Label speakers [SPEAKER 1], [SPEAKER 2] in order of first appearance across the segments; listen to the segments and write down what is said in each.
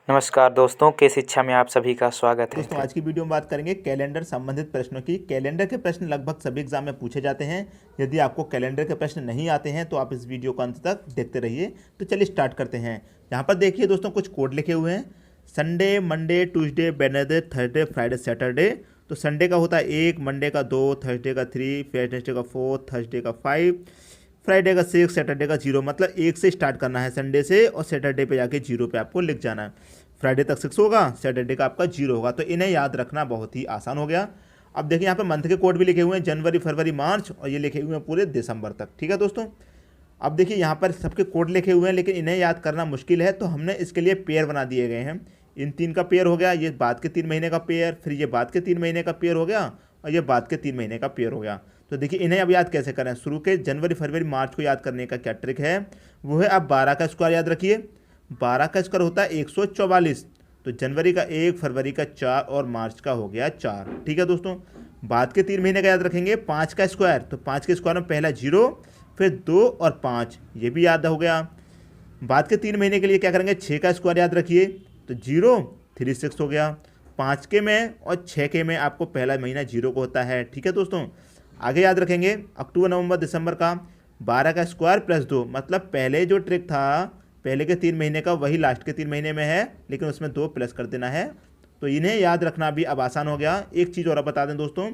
[SPEAKER 1] नमस्कार दोस्तों, के शिक्षा में आप सभी का स्वागत है।
[SPEAKER 2] दोस्तों आज की वीडियो में बात करेंगे कैलेंडर संबंधित प्रश्नों की। कैलेंडर के प्रश्न लगभग सभी एग्जाम में पूछे जाते हैं। यदि आपको कैलेंडर के प्रश्न नहीं आते हैं तो आप इस वीडियो को अंत तक देखते रहिए। तो चलिए स्टार्ट करते हैं। यहाँ पर देखिए दोस्तों, कुछ कोड लिखे हुए हैं। Sunday, Monday, Tuesday, Wednesday, Thursday, Friday, Saturday. तो संडे का होता है 1, मंडे का 2, थर्सडे का 3, वेडनेसडे का 4, थर्सडे का 5, फ्राइडे का 6, सैटरडे का 0। मतलब 1 से स्टार्ट करना है संडे से और सैटरडे पे जाके 0 पे आपको लिख जाना है। फ्राइडे तक 6 होगा, सैटरडे का आपका 0 होगा। तो इन्हें याद रखना बहुत ही आसान हो गया। अब देखिए यहाँ पे मंथ के कोड भी लिखे हुए हैं, जनवरी, फरवरी, मार्च, और ये लिखे हुए हैं पूरे दिसंबर तक। ठीक है दोस्तों, अब देखिए यहाँ पर सबके कोड लिखे हुए हैं, लेकिन इन्हें याद करना मुश्किल है, तो हमने इसके लिए पेयर बना दिए गए हैं। इन 3 का पेयर हो गया, ये बाद के 3 महीने का पेयर, फिर ये बाद के 3 महीने का पेयर हो गया, और ये बाद के 3 महीने का पेयर हो गया। तो देखिए इन्हें अब याद कैसे करें। शुरू के जनवरी, फरवरी, मार्च को याद करने का क्या ट्रिक है, वो है आप 12 का स्क्वायर याद रखिए। 12 का स्क्वायर होता है 144। तो जनवरी का 1, फरवरी का 4 और मार्च का हो गया 4। ठीक है दोस्तों, बाद के 3 महीने का याद रखेंगे 5 का स्क्वायर। तो 5 के स्क्वायर में पहला 0, फिर 2 और 5, ये भी याद हो गया। बाद के 3 महीने के लिए क्या करेंगे, 6 का स्क्वायर याद रखिए। तो 0, 3, 6 हो गया। 5 के में और 6 के में आपको पहला महीना 0 को होता है। ठीक है दोस्तों, आगे याद रखेंगे अक्टूबर, नवंबर, दिसंबर का 12 का स्क्वायर प्लस 2। मतलब पहले जो ट्रिक था पहले के 3 महीने का, वही लास्ट के 3 महीने में है, लेकिन उसमें 2 प्लस कर देना है। तो इन्हें याद रखना भी अब आसान हो गया। एक चीज़ और बता दें दोस्तों,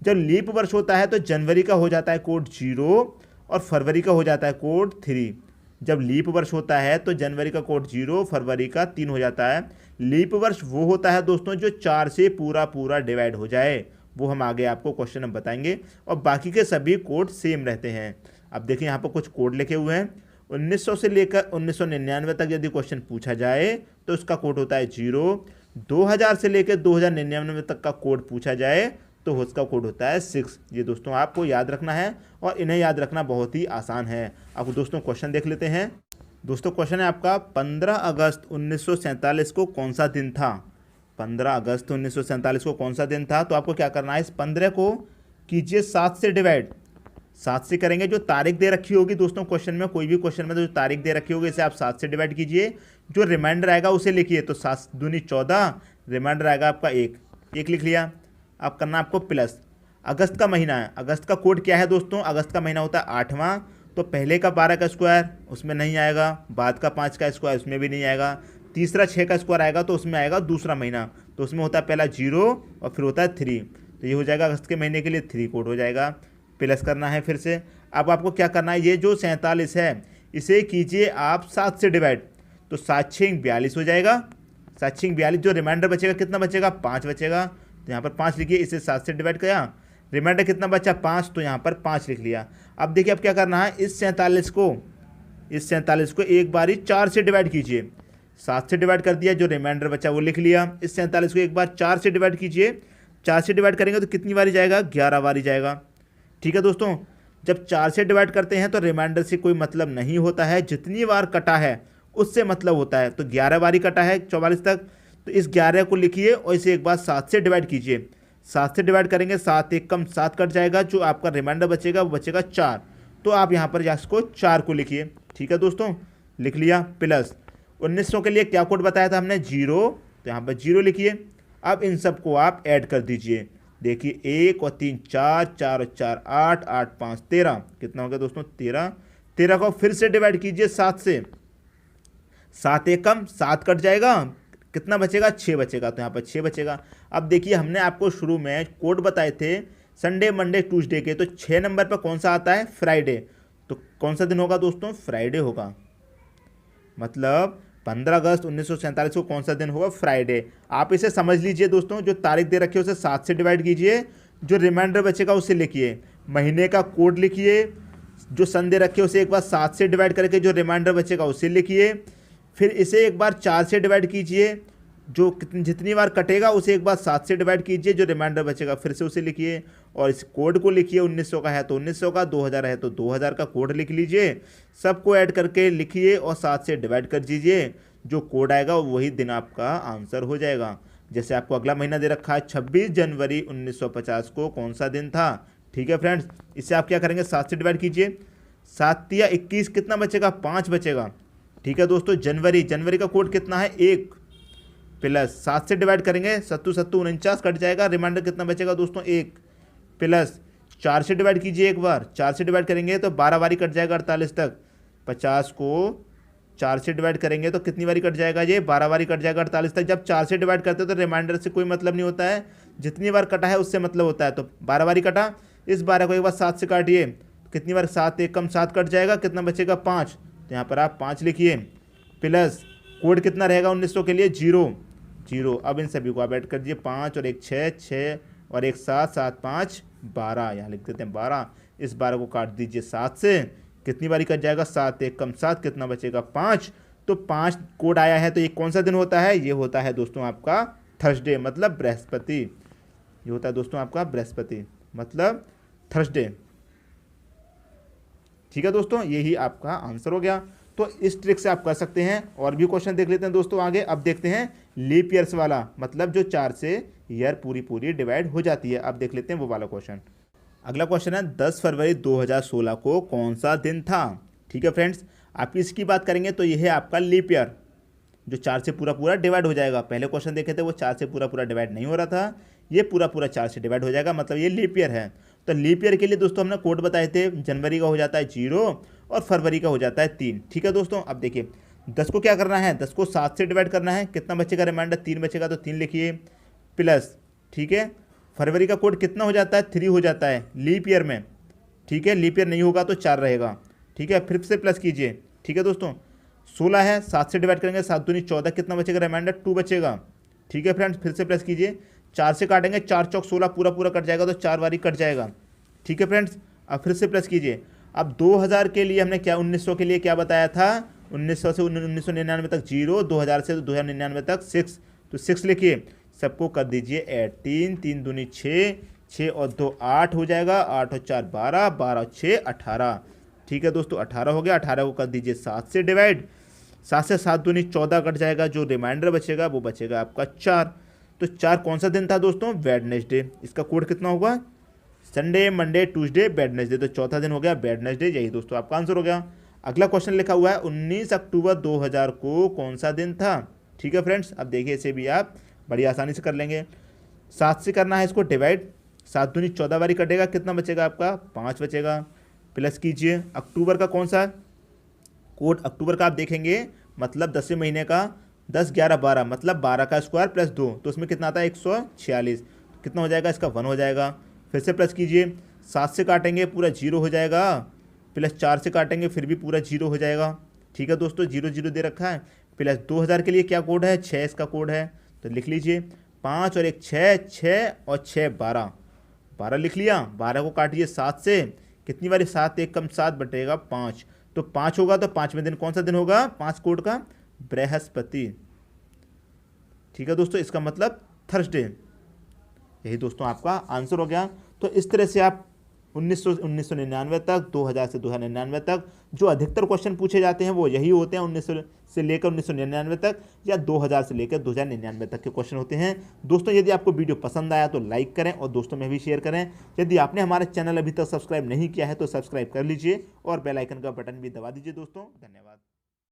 [SPEAKER 2] जब लीप वर्ष होता है तो जनवरी का हो जाता है कोड 0 और फरवरी का हो जाता है कोड 3। जब लीप वर्ष होता है तो जनवरी का कोड 0, फरवरी का 3 हो जाता है। लीप वर्ष वो होता है दोस्तों जो 4 से पूरा पूरा डिवाइड हो जाए, वो हम आगे आपको क्वेश्चन में बताएंगे। और बाकी के सभी कोड सेम रहते हैं। अब देखिए यहाँ पर कुछ कोड लिखे हुए हैं। 1900 से लेकर 1999 तक यदि क्वेश्चन पूछा जाए तो उसका कोड होता है 0। 2000 से लेकर 2099 तक का कोड पूछा जाए तो उसका कोड होता है 6। ये दोस्तों आपको याद रखना है, और इन्हें याद रखना बहुत ही आसान है। अब दोस्तों क्वेश्चन देख लेते हैं। दोस्तों क्वेश्चन है आपका, 15 अगस्त 1947 को कौन सा दिन था। 15 अगस्त 1947 को कौन सा दिन था। तो आपको क्या करना है, इस 15 को कीजिए 7 से डिवाइड। 7 से करेंगे, जो तारीख दे रखी होगी दोस्तों क्वेश्चन में, कोई भी क्वेश्चन में जो तारीख दे रखी होगी इसे आप 7 से डिवाइड कीजिए। जो रिमाइंडर आएगा उसे लिखिए। तो 7 दूनी 14, रिमाइंडर आएगा आपका 1 लिख लिया। अब करना आपको प्लस। अगस्त का महीना है, अगस्त का कोड क्या है दोस्तों, अगस्त का महीना होता है 8वां। तो पहले का 12 का स्क्वायर उसमें नहीं आएगा, बाद का 5 का स्क्वायर उसमें भी नहीं आएगा, तीसरा 6 का स्क्वायर आएगा तो उसमें आएगा दूसरा महीना। तो उसमें होता है पहला 0 और फिर होता है 3। तो ये हो जाएगा अगस्त के महीने के लिए 3 कोड हो जाएगा। प्लस करना है फिर से। अब आपको क्या करना है, ये जो 47 है इसे कीजिए आप 7 से डिवाइड। तो 7 6 42 हो जाएगा। 7 6 42, जो रिमाइंडर बचेगा कितना बचेगा, 5 बचेगा। तो यहाँ पर 5 लिखिए, इसे 7 से डिवाइड किया, रिमाइंडर कितना बचा 5, तो यहाँ पर 5 लिख लिया। अब देखिए अब क्या करना है, इस 47 को एक बारी 4 से डिवाइड कीजिए। 7 से डिवाइड कर दिया, जो रिमाइंडर बचा वो लिख लिया। इस 47 को एक बार 4 से डिवाइड कीजिए। 4 से डिवाइड करेंगे तो कितनी बारी जाएगा, 11 बारी जाएगा। ठीक है दोस्तों, जब 4 से डिवाइड करते हैं तो रिमाइंडर से कोई मतलब नहीं होता है, जितनी बार कटा है उससे मतलब होता है। तो 11 बारी कटा है 44 तक, तो इस 11 को लिखिए और इसे एक बार 7 से डिवाइड कीजिए। 7 से डिवाइड करेंगे, 7 1 कम 7 कट जाएगा, जो आपका रिमाइंडर बचेगा वो बचेगा 4। तो आप यहाँ पर इसको 4 को लिखिए। ठीक है दोस्तों, लिख लिया। प्लस 1900 के लिए क्या कोड बताया था हमने, 0। तो यहाँ पर 0 लिखिए। अब इन सबको आप ऐड कर दीजिए। देखिए 1 और 3 4, 4 और 4 8, 8 5 13, कितना हो गया दोस्तों 13। 13 को फिर से डिवाइड कीजिए 7 से। 7 1 कम 7 कट जाएगा, कितना बचेगा 6 बचेगा। तो यहाँ पर 6 बचेगा। अब देखिए हमने आपको शुरू में कोड बताए थे संडे, मंडे, ट्यूसडे के, तो 6 नंबर पर कौन सा आता है, फ्राइडे। तो कौन सा दिन होगा दोस्तों, फ्राइडे होगा। मतलब 15 अगस्त 1947 को कौन सा दिन होगा, फ्राइडे। आप इसे समझ लीजिए दोस्तों, जो तारीख दे रखी है उसे 7 से डिवाइड कीजिए, जो रिमाइंडर बचेगा उसे लिखिए, महीने का कोड लिखिए, जो सन दे रखे उसे एक बार 7 से डिवाइड करके जो रिमाइंडर बचेगा उसे लिखिए, फिर इसे एक बार 4 से डिवाइड कीजिए, जो जितनी बार कटेगा उसे एक बार 7 से डिवाइड कीजिए, जो रिमाइंडर बचेगा फिर से उसे लिखिए, और इस कोड को लिखिए। 1900 का है तो 1900 का, 2000 है तो 2000 का कोड लिख लीजिए। सबको ऐड करके लिखिए और 7 से डिवाइड कर दीजिए, जो कोड आएगा वही दिन आपका आंसर हो जाएगा। जैसे आपको अगला महीना दे रखा है 26 जनवरी 1950 को कौन सा दिन था। ठीक है फ्रेंड्स, इससे आप क्या करेंगे, 7 से डिवाइड कीजिए। 7 21, कितना बचेगा, 5 बचेगा। ठीक है दोस्तों, जनवरी का कोड कितना है, 1। प्लस 7 से डिवाइड करेंगे, सत्तू सत्तू 49 कट जाएगा, रिमाइंडर कितना बचेगा दोस्तों 1, प्लस 4 से डिवाइड कीजिए एक बार, 4 से डिवाइड करेंगे तो 12 बारी कट जाएगा 48 तक, 50 को 4 से डिवाइड करेंगे तो कितनी बारी कट जाएगा, ये 12 बारी कट जाएगा 48 तक। जब 4 से डिवाइड करते हैं तो रिमाइंडर से कोई मतलब नहीं होता है, जितनी बार कटा है उससे मतलब होता है। तो 12 बारी कटा, इस 12 को एक बार 7 से काटिए, कितनी बार 7 एक कम 7 कट जाएगा, कितना बचेगा 5, तो यहाँ पर आप 5 लिखिए, प्लस कोड कितना रहेगा 1900 के लिए 0। अब इन सभी को आप ऐड कर दीजिए, 5 और 1 6, 6 और 1 7, 7 5 12, यहाँ लिख देते हैं 12। इस 12 को काट दीजिए 7 से, कितनी बारी कट जाएगा 7 एक कम 7, कितना बचेगा 5। तो 5 कोड आया है, तो ये कौन सा दिन होता है, ये होता है दोस्तों आपका थर्सडे, मतलब बृहस्पति। ये होता है दोस्तों आपका बृहस्पति, मतलब थर्सडे। ठीक है दोस्तों, यही आपका आंसर हो गया। तो इस ट्रिक से आप कर सकते हैं। और भी क्वेश्चन देख लेते हैं दोस्तों आगे। अब देखते हैं लीप ईयर्स वाला, मतलब जो 4 से ईयर पूरी डिवाइड हो जाती है। अब देख लेते हैं वो वाला क्वेश्चन। अगला क्वेश्चन है 10 फरवरी 2016 को कौन सा दिन था। ठीक है फ्रेंड्स, आप इसकी बात करेंगे तो यह है आपका लीप ईयर, जो 4 से पूरा डिवाइड हो जाएगा। पहले क्वेश्चन देखे थे वो 4 से पूरा डिवाइड नहीं हो रहा था, ये पूरा 4 से डिवाइड हो जाएगा, मतलब ये लीप ईयर है। तो लीप ईयर के लिए दोस्तों हमने कोड बताए थे, जनवरी का हो जाता है 0 और फरवरी का हो जाता है 3। ठीक है दोस्तों, अब देखिए 10 को क्या करना है, 10 को 7 से डिवाइड करना है, कितना बचेगा रिमाइंडर 3 बचेगा, तो 3 लिखिए, प्लस ठीक है फरवरी का कोड कितना हो जाता है 3 हो जाता है लीप ईयर में। ठीक है, लीप ईयर नहीं होगा तो 4 रहेगा। ठीक है, फिर से प्लस कीजिए। ठीक है दोस्तों, 16 है, 7 से डिवाइड करेंगे, 7 दूनी 14, कितना बचेगा रिमाइंडर 2 बचेगा। ठीक है फ्रेंड्स, फिर से प्लस कीजिए, 4 से काटेंगे, 4 चौक 16 पूरा कट जाएगा, तो 4 बारी कट जाएगा। ठीक है फ्रेंड्स, अब फिर से प्लस कीजिए। अब 2000 के लिए हमने क्या 1900 के लिए क्या बताया था, 1900 से 1999 तक 0, 2000 से 2099 तक 6, तो 6 लिखिए, सबको कर दीजिए ऐड, 3 3 दूनी 6, 6 और 2 8 हो जाएगा, 8 और 4 12, 12 और 6 18। ठीक है दोस्तों, 18 हो गया। 18 को कर दीजिए 7 से डिवाइड, 7 से 7 दूनी 14 कट जाएगा, जो रिमाइंडर बचेगा वो बचेगा आपका 4। तो 4 कौन सा दिन था दोस्तों, वेडनेसडे। इसका कोड कितना होगा, संडे मंडे ट्यूसडे वेडनेसडे, तो चौथा दिन हो गया वेडनेसडे। यही दोस्तों आपका आंसर हो गया। अगला क्वेश्चन लिखा हुआ है 19 अक्टूबर 2000 को कौन सा दिन था। ठीक है फ्रेंड्स, अब देखिए इसे भी आप बड़ी आसानी से कर लेंगे। 7 से करना है इसको डिवाइड, 7 दूनी 14 बारी कटेगा, कितना बचेगा आपका 5 बचेगा। प्लस कीजिए, अक्टूबर का कौन सा कोड, अक्टूबर का आप देखेंगे मतलब 10वें महीने का 10 11 12, मतलब 12 का स्क्वायर प्लस 2, तो उसमें कितना आता है 146, कितना हो जाएगा इसका 1 हो जाएगा। फिर से प्लस कीजिए, 7 से काटेंगे पूरा 0 हो जाएगा, प्लस 4 से काटेंगे फिर भी पूरा 0 हो जाएगा। ठीक है दोस्तों, 0 0 दे रखा है। प्लस 2000 के लिए क्या कोड है, 6 इसका कोड है, तो लिख लीजिए 5 और 1 6, 6 और 6 12, 12 लिख लिया। 12 को काटिए 7 से, कितनी बारी 7 एक कम 7 बटेगा 5, तो 5 होगा, तो 5वें दिन कौन सा दिन होगा 5 कोड का, बृहस्पति। ठीक है दोस्तों, इसका मतलब थर्सडे। यही दोस्तों आपका आंसर हो गया। तो इस तरह से आप 1999 तक, 2000 से 2099 तक जो अधिकतर क्वेश्चन पूछे जाते हैं वो यही होते हैं, 1900 से लेकर 1999 तक या 2000 से लेकर 2099 तक के क्वेश्चन होते हैं। दोस्तों यदि आपको वीडियो पसंद आया तो लाइक करें और दोस्तों में भी शेयर करें। यदि आपने हमारे चैनल अभी तक सब्सक्राइब नहीं किया है तो सब्सक्राइब कर लीजिए और बेल आइकन का बटन भी दबा दीजिए दोस्तों। धन्यवाद।